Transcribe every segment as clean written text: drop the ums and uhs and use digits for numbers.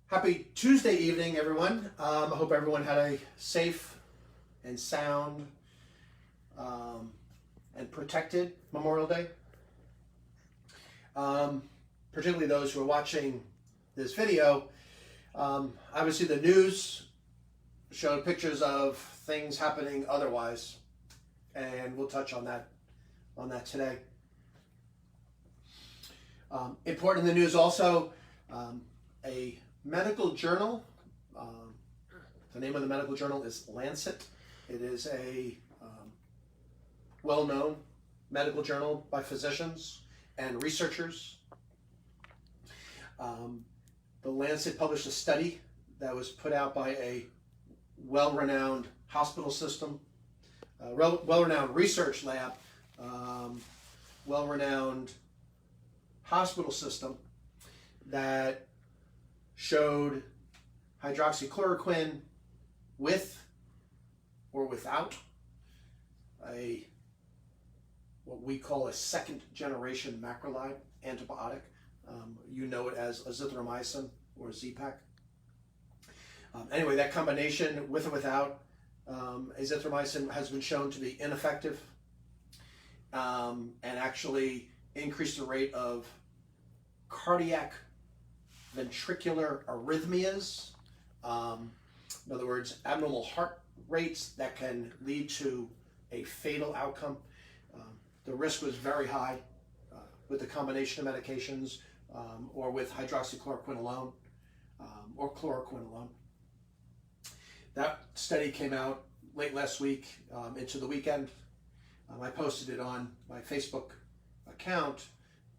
Happy Tuesday evening, everyone. I hope everyone had a safe and sound and protected Memorial Day. Particularly those who are watching this video. Obviously the news showed pictures of things happening otherwise, and we'll touch on that today. Important in the news also, a medical journal. The name of the medical journal is Lancet. It is a well-known medical journal by physicians and researchers. The Lancet published a study that was put out by a well-renowned hospital system, well-renowned research lab, well-renowned hospital system that showed hydroxychloroquine with or without what we call a second generation macrolide antibiotic. You know it as Azithromycin or Z-Pak. Anyway, that combination with or without azithromycin has been shown to be ineffective and actually increase the rate of cardiac ventricular arrhythmias. In other words, abnormal heart rates that can lead to a fatal outcome. The risk was very high with the combination of medications or with hydroxychloroquine alone or chloroquine alone. That study came out late last week into the weekend. I posted it on my Facebook account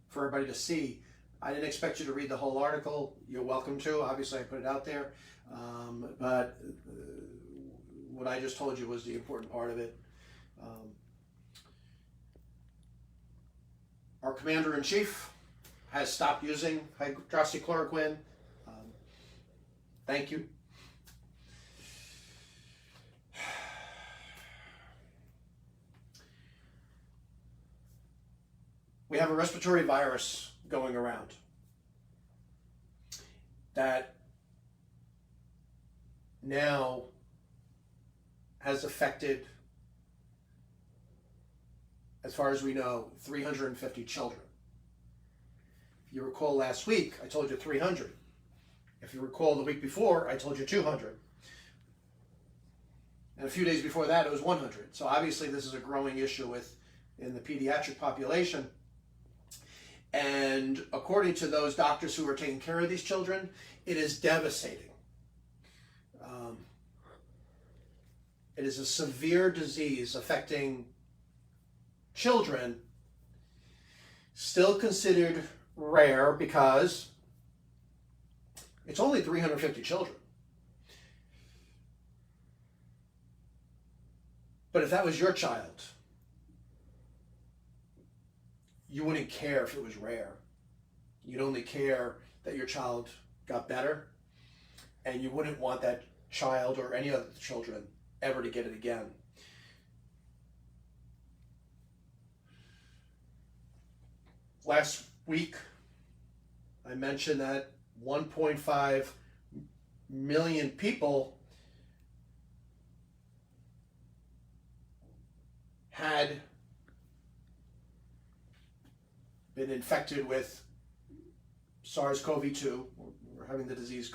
for everybody to see. I didn't expect you to read the whole article. You're welcome to. Obviously, I put it out there. But what I just told you was the important part of it. Our commander-in-chief has stopped using hydroxychloroquine. Thank you. We have a respiratory virus going around that now has affected, as far as we know, 350 children. If you recall last week, I told you 300. If you recall the week before, I told you 200. And a few days before that, it was 100. So obviously this is a growing issue in the pediatric population. And according to those doctors who are taking care of these children, it is devastating. It is a severe disease affecting children, still considered rare because it's only 350 children. But if that was your child, you wouldn't care if it was rare. You'd only care that your child got better, and you wouldn't want that child or any other children ever to get it again. Last week, I mentioned that 1.5 million people had been infected with SARS-CoV-2, or having the disease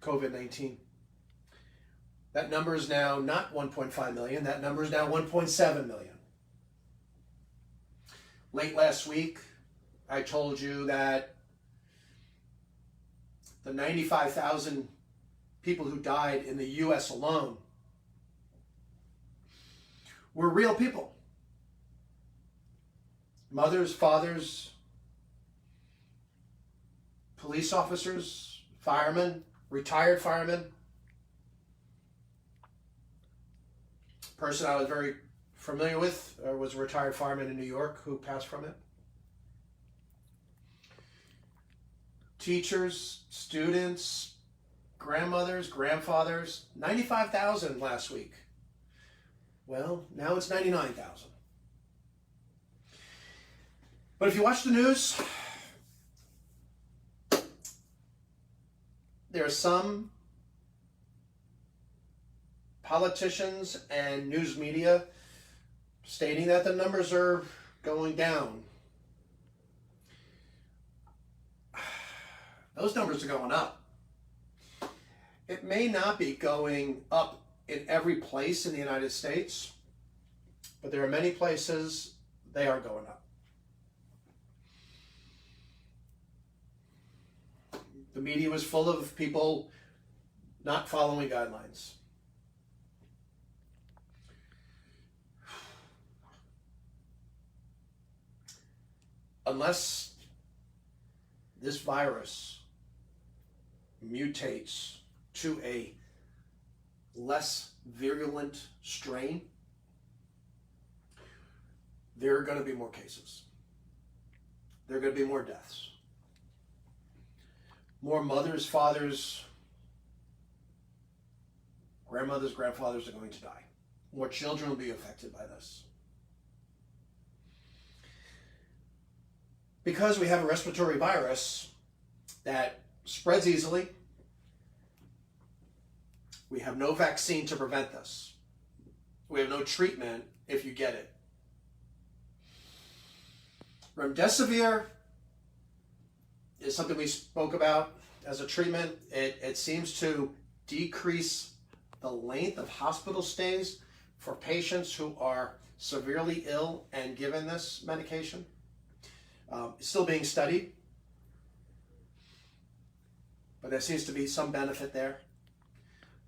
COVID-19. That number is now not 1.5 million, that number is now 1.7 million. Late last week, I told you that the 95,000 people who died in the US alone were real people. Mothers, fathers, police officers, firemen, retired firemen. Person I was very familiar with was a retired fireman in New York who passed from it. Teachers, students, grandmothers, grandfathers, 95,000 last week. Well, now it's 99,000. But if you watch the news, there are some politicians and news media stating that the numbers are going down. Those numbers are going up. It may not be going up in every place in the United States, but there are many places they are going up. The media was full of people not following guidelines. Unless this virus mutates to a less virulent strain, there are going to be more cases. There are going to be more deaths. More mothers, fathers, grandmothers, grandfathers are going to die. More children will be affected by this. Because we have a respiratory virus that spreads easily, we have no vaccine to prevent this. We have no treatment if you get it. Remdesivir is something we spoke about as a treatment. It seems to decrease the length of hospital stays for patients who are severely ill and given this medication. It's still being studied, but there seems to be some benefit there.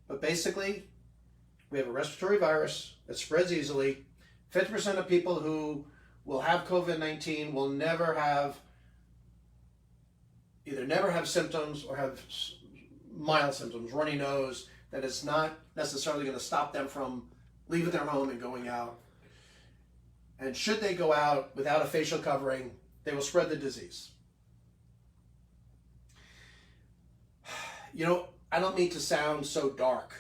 But basically, we have a respiratory virus that spreads easily. 50% of people who will have COVID-19 will either never have symptoms or have mild symptoms, runny nose, that is not necessarily going to stop them from leaving their home and going out. And should they go out without a facial covering, they will spread the disease. You know, I don't mean to sound so dark.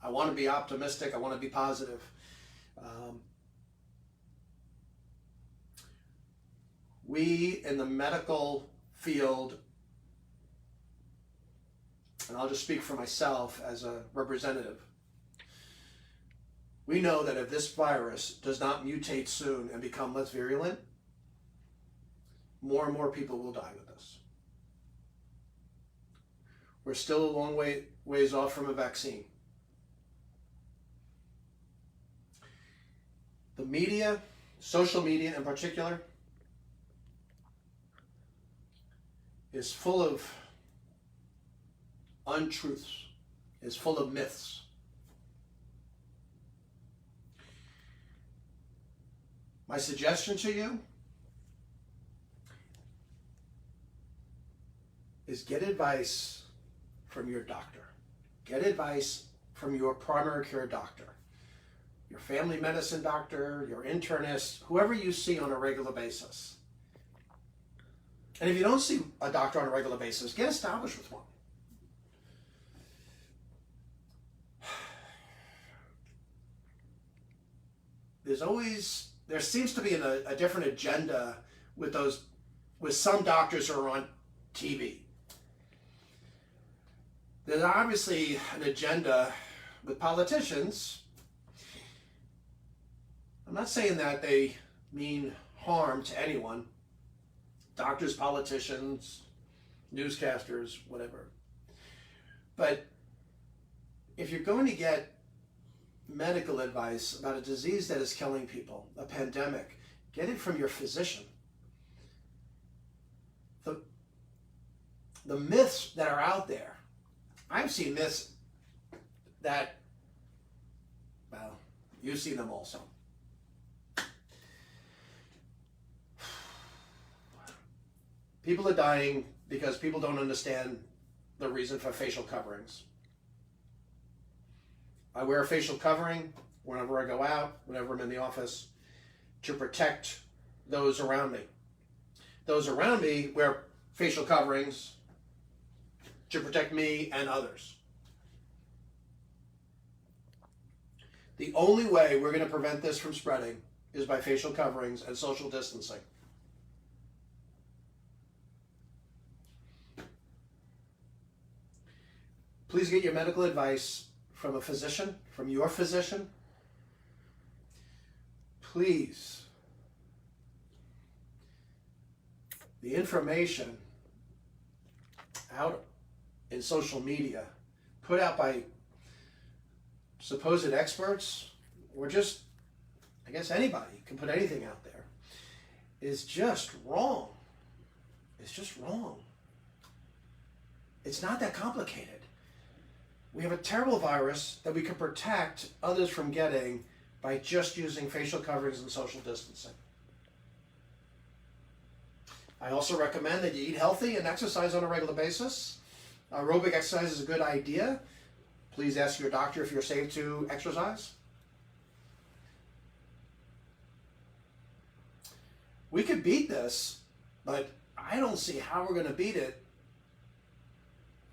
I want to be optimistic. I want to be positive. We in the medical field, and I'll just speak for myself as a representative, we know that if this virus does not mutate soon and become less virulent, more and more people will die with this. We're still a long ways off from a vaccine. The media, social media in particular, is full of untruths, is full of myths. My suggestion to you is get advice from your doctor. Get advice from your primary care doctor, your family medicine doctor, your internist, whoever you see on a regular basis. And if you don't see a doctor on a regular basis, get established with one. There seems to be a different agenda with some doctors who are on TV. There's obviously an agenda with politicians. I'm not saying that they mean harm to anyone. Doctors, politicians, newscasters, whatever. But if you're going to get medical advice about a disease that is killing people, a pandemic, get it from your physician. The myths that are out there, I've seen myths that, well, you've seen them also. People are dying because people don't understand the reason for facial coverings. I wear a facial covering whenever I go out, whenever I'm in the office, to protect those around me. Those around me wear facial coverings to protect me and others. The only way we're going to prevent this from spreading is by facial coverings and social distancing. Please get your medical advice from a physician, from your physician. Please. The information out in social media, put out by supposed experts, or just, I guess anybody can put anything out there, is just wrong. It's just wrong. It's not that complicated. We have a terrible virus that we can protect others from getting by just using facial coverings and social distancing. I also recommend that you eat healthy and exercise on a regular basis. Aerobic exercise is a good idea. Please ask your doctor if you're safe to exercise. We could beat this, but I don't see how we're going to beat it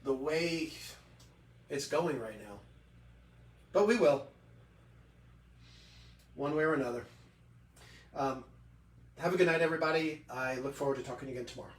the way it's going right now. But we will. One way or another. Have a good night, everybody. I look forward to talking again tomorrow.